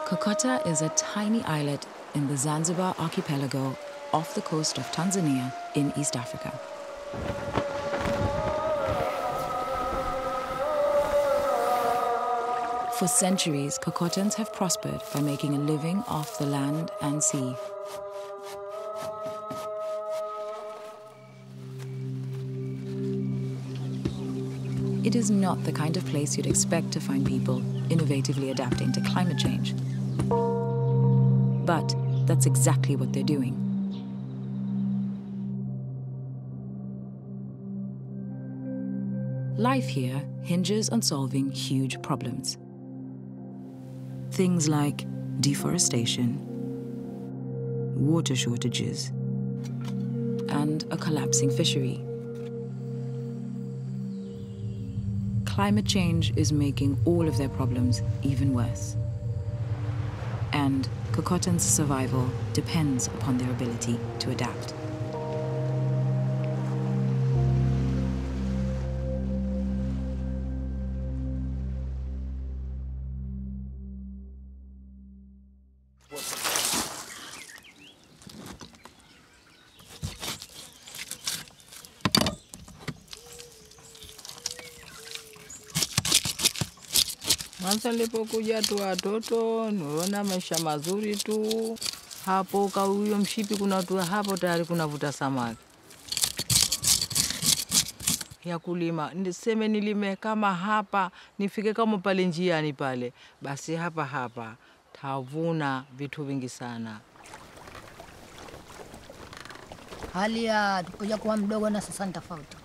Kokota is a tiny islet in the Zanzibar archipelago off the coast of Tanzania in East Africa. For centuries, Kokotans have prospered by making a living off the land and sea. It is not the kind of place you'd expect to find people innovatively adapting to climate change. But that's exactly what they're doing. Life here hinges on solving huge problems. Things like deforestation, water shortages, and a collapsing fishery. Climate change is making all of their problems even worse. And Kokotans' survival depends upon their ability to adapt. Mwanzo nilipokuja tu watoto, niona maisha mazuri tu. Hapo kwa huyo mshipi kuna tu hapo tayari kunavuta samaki. Ya kulima, niseme nilime kama hapa, nifike kama pale njiani pale. Basi hapa tavuna vitu vingi sana. Hali ya tupoja kuwa mdogo na sasa ni tofauti.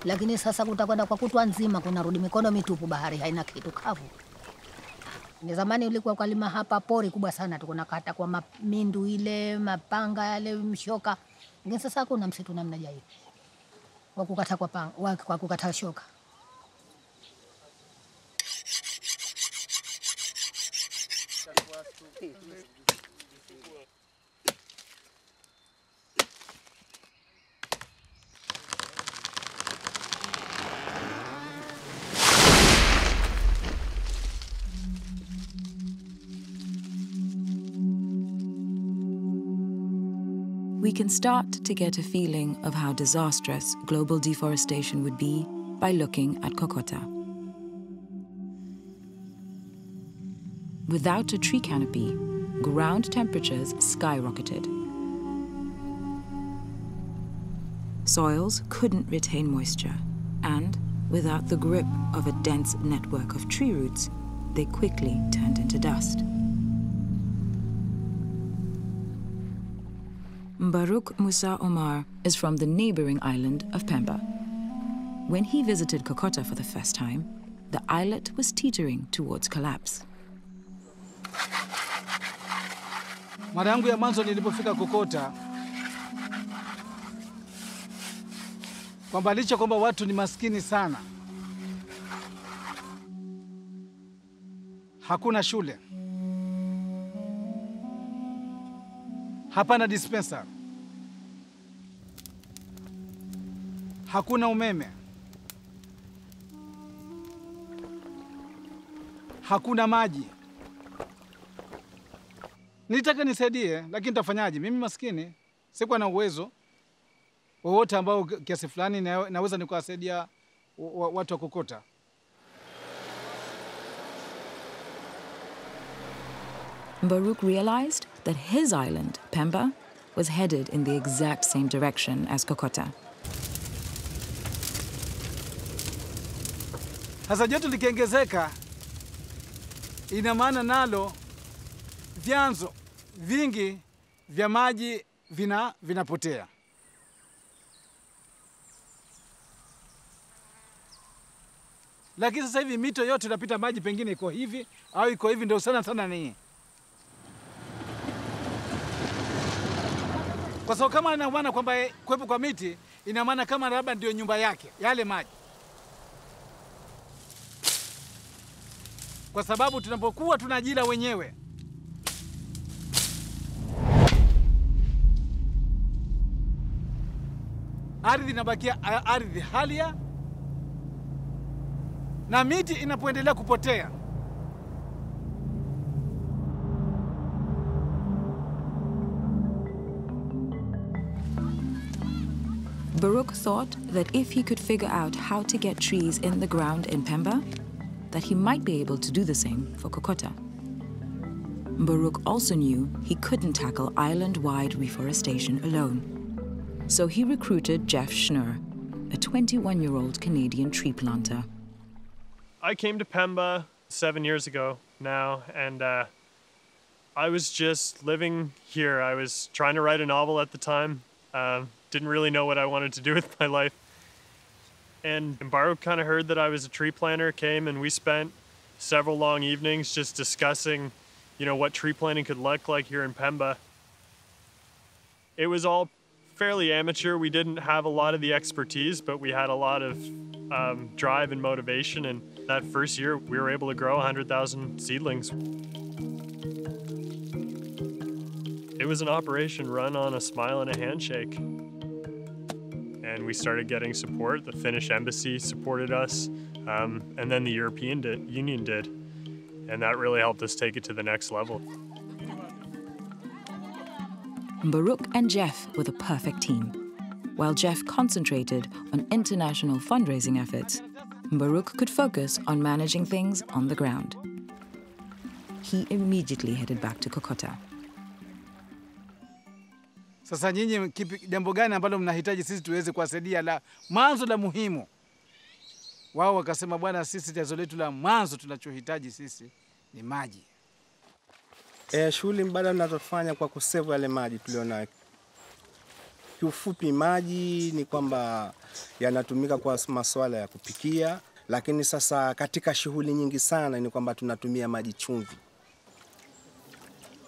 Lakini sasa kutakwenda kwa kutwa nzima kunarudi mikono mitupu, bahari haina kitu kavu. Ni zamani ulikuwa kalima hapa pori kubwa sana, tukunakata kwa mindu ile, mapanga yale, mshoka. Lakini sasa kuna msitu namna hiyo. Wa kukata kwa panga, kwa kukata shoka. We can start to get a feeling of how disastrous global deforestation would be by looking at Kokota. Without a tree canopy, ground temperatures skyrocketed. Soils couldn't retain moisture, and without the grip of a dense network of tree roots, they quickly turned into dust. Mbarouk Mussa Omar is from the neighboring island of Pemba. When he visited Kokota for the first time, the islet was teetering towards collapse. Mara yangu ya mwanzo nilipofika Kokota, kwamba licha kwamba watu ni maskini sana, hakuna shule, hapana dispenser, hakuna umeme, hakuna maji. Nilitaka nisaidie, lakini nitafanyaje? Mimi maskini, sikuwa na uwezo wowote ambao kiasi fulani naweza nikawasaidia watu wa Kokota. Mbarouk realized that his island, Pemba, was headed in the exact same direction as Kokota. Sasa joto likiongezeka, ina maana nalo vyanzo vingi vya maji vinapotea. Lakini sasa hivi mito yote inapita maji, pengine iko hivi au iko hivi, ndio sana ni. Kwa sababu kama ina maana kwamba kuwepo kwa miti, ina maana kama labda ndio nyumba yake yale maji. Kwa sababu tunapokuwa tunajila wenyewe, ardhi inabakia ardhi halia, na miti inapoendelea kupotea. Mbarouk thought that if he could figure out how to get trees in the ground in Pemba, that he might be able to do the same for Kokota. Mbarouk also knew he couldn't tackle island-wide reforestation alone. So he recruited Jeff Schnur, a 21-year-old Canadian tree planter. I came to Pemba 7 years ago now, and I was just living here. I was trying to write a novel at the time. Didn't really know what I wanted to do with my life. And Mbarouk kind of heard that I was a tree planter, came, and we spent several long evenings just discussing, what tree planting could look like here in Pemba. It was all fairly amateur. We didn't have a lot of the expertise, but we had a lot of drive and motivation. And that first year, we were able to grow 100,000 seedlings. It was an operation run on a smile and a handshake. And we started getting support. The Finnish embassy supported us, and then the European Union did. And that really helped us take it to the next level. Mbarouk and Jeff were the perfect team. While Jeff concentrated on international fundraising efforts, Mbarouk could focus on managing things on the ground. He immediately headed back to Kokota. Sasa nyinyi jambo gani ambalo mnahitaji sisi tuweze kuwasaidia la mwanzo la muhimu? Wao wakasema bwana, sisi tatizo letu la mwanzo tunachohitaji sisi ni maji. Shughuli mbadala tunazofanya kwa kusave yale maji tulionayo. Kiufupi, maji ni kwamba yanatumika kwa masuala ya kupikia, lakini sasa katika shughuli nyingi sana ni kwamba tunatumia maji chumvi.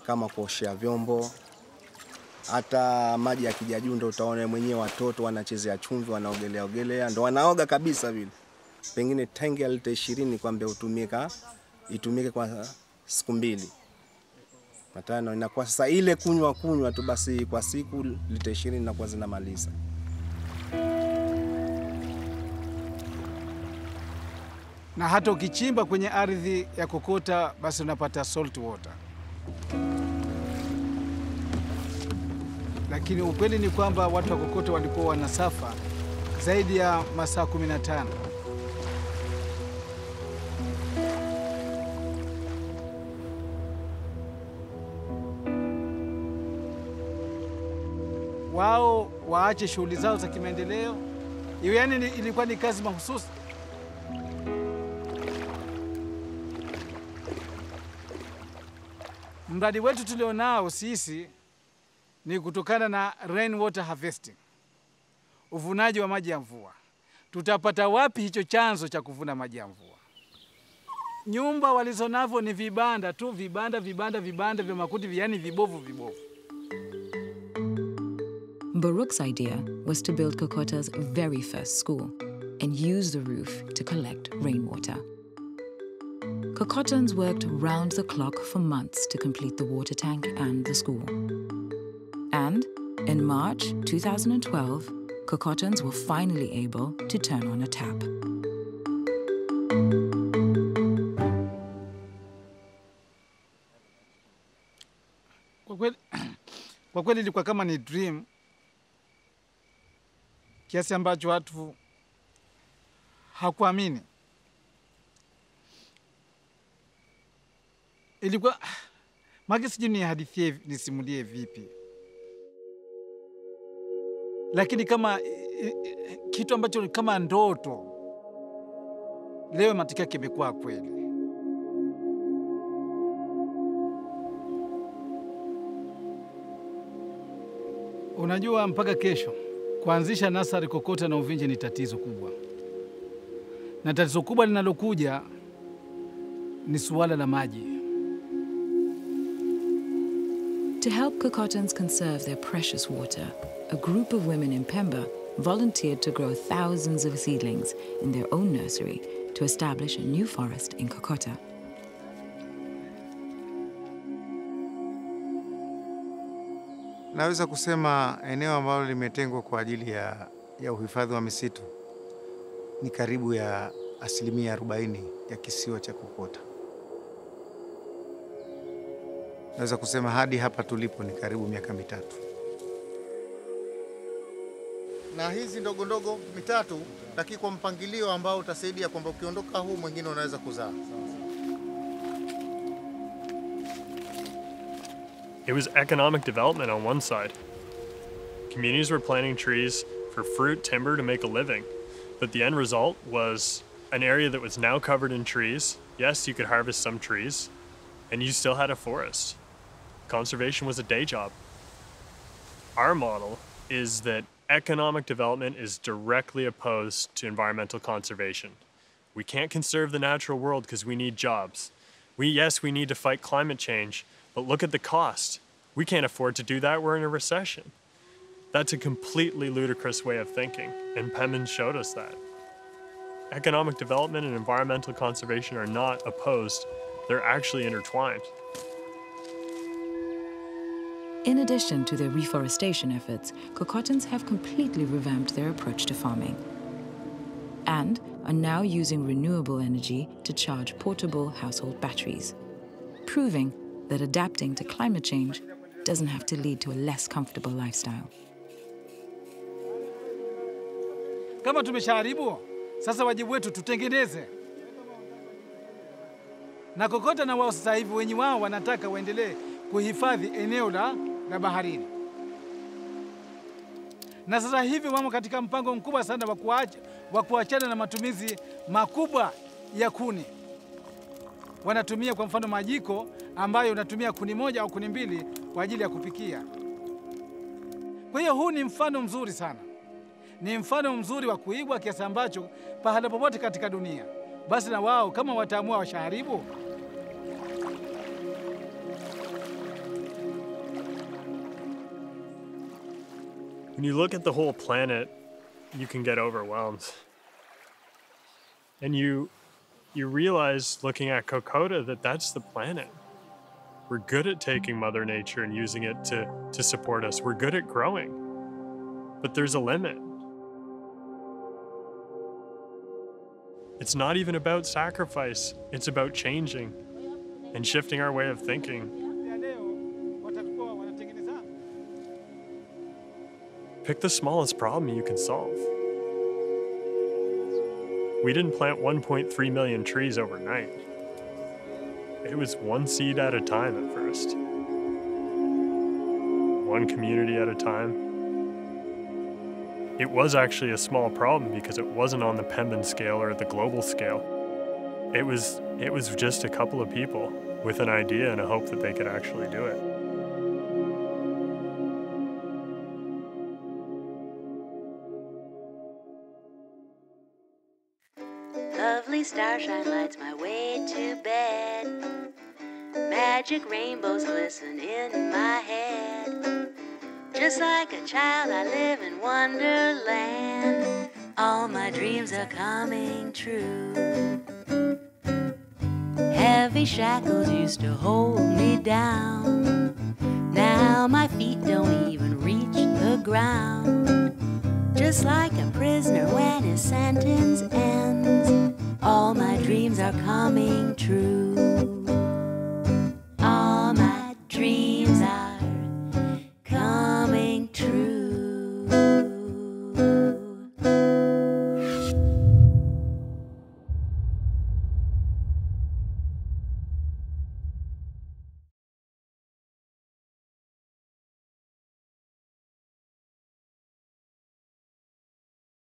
Kama kuoshea vyombo, hata maji ya kijaju ndio utaona mwenyewe watoto wanachezea chumvi, wanaogelea, ndio wanaoga kabisa vile. Pengine tangi ya lita 20 kwamba itumike kwa siku 2. Matano inakuwa sasa ile kunywa tu basi kwa siku lita 20 inakuwa zinamaliza. Na hata ukichimba kwenye ardhi ya Kokota basi unapata salt water. Lakini ukweli ni kwamba watu wa Kokota walikuwa wanasafa zaidi ya masaa 15. Wao waache shughuli zao za kimaendeleo. Hiyo yani ilikuwa ni kazi mahususi. Mradi wetu tulionao sisi ni kutokana na rainwater harvesting, uvunaji wa maji ya mvua. Tutapata wapi hicho chanzo cha kuvuna maji ya mvua? Nyumba walizonavyo ni vibanda tu, vibanda vya makuti, yani vibovu. Mbarouk's idea was to build Kokota's very first school and use the roof to collect rainwater. Kokotans worked round the clock for months to complete the water tank and the school. And in March 2012, Kokotans were finally able to turn on a tap. Kwa kweli ilikuwa kama ni dream, kiasi ambacho watu hakuamini. Ilikuwa magi sijui ni hadithi nisimulie vipi. Lakini kama kitu ambacho kama ndoto, leo matokeo yake yamekuwa kweli. Unajua mpaka kesho kuanzisha nasari Kokota na Uvinje ni tatizo kubwa. Na tatizo kubwa linalokuja ni suala la maji. To help Kokotans conserve their precious water, a group of women in Pemba volunteered to grow thousands of seedlings in their own nursery to establish a new forest in Kokota. Naweza kusema eneo ambalo limetengwa kwa ajili ya uhifadhi wa misitu ni karibu ya asilimia 40 ya kisiwa cha Kokota. Naweza kusema hadi hapa tulipo ni karibu miaka mitatu. Na hizi ndogo ndogo mitatu, lakini kwa mpangilio ambao utasaidia kwamba ukiondoka huu mwingine unaweza kuzaa. It was economic development on one side. Communities were planting trees for fruit, timber to make a living. But the end result was an area that was now covered in trees. Yes, you could harvest some trees, and you still had a forest. Conservation was a day job. Our model is that economic development is directly opposed to environmental conservation. We can't conserve the natural world because we need jobs. Yes, we need to fight climate change, but look at the cost. We can't afford to do that, we're in a recession. That's a completely ludicrous way of thinking, and Pembin showed us that. Economic development and environmental conservation are not opposed, they're actually intertwined. In addition to their reforestation efforts, Kokotans have completely revamped their approach to farming and are now using renewable energy to charge portable household batteries, proving that adapting to climate change doesn't have to lead to a less comfortable lifestyle. Kama tumeshaharibu, sasa wajibu wetu tutengeneze. Na Kokota na wao sasa hivi wenye wao wanataka waendelee kuhifadhi eneo la baharini. Na sasa hivi wamo katika mpango mkubwa sana wa kuachana na matumizi makubwa ya kuni. Wanatumia kwa mfano majiko ambayo unatumia kuni moja au kuni mbili kwa ajili ya kupikia. Kwa hiyo huu ni mfano mzuri sana. Ni mfano mzuri wa kuigwa kiasi ambacho pahala popote katika dunia. Basi na wao kama wataamua washaharibu. When you look at the whole planet, you can get overwhelmed. And you realize, looking at Kokota, that that's the planet. We're good at taking Mother Nature and using it to support us. We're good at growing. But there's a limit. It's not even about sacrifice. It's about changing and shifting our way of thinking. Pick the smallest problem you can solve. We didn't plant 1.3 million trees overnight. It was one seed at a time at first. One community at a time. It was actually a small problem because it wasn't on the Pembin scale or the global scale. It was just a couple of people with an idea and a hope that they could actually do it. Lovely starshine lights my way to bed. Magic rainbows glisten in my head. Just like a child, I live in Wonderland. All my dreams are coming true. Heavy shackles used to hold me down. Now my feet don't even reach the ground. Just like a prisoner when his sentence ends. All my dreams are coming true.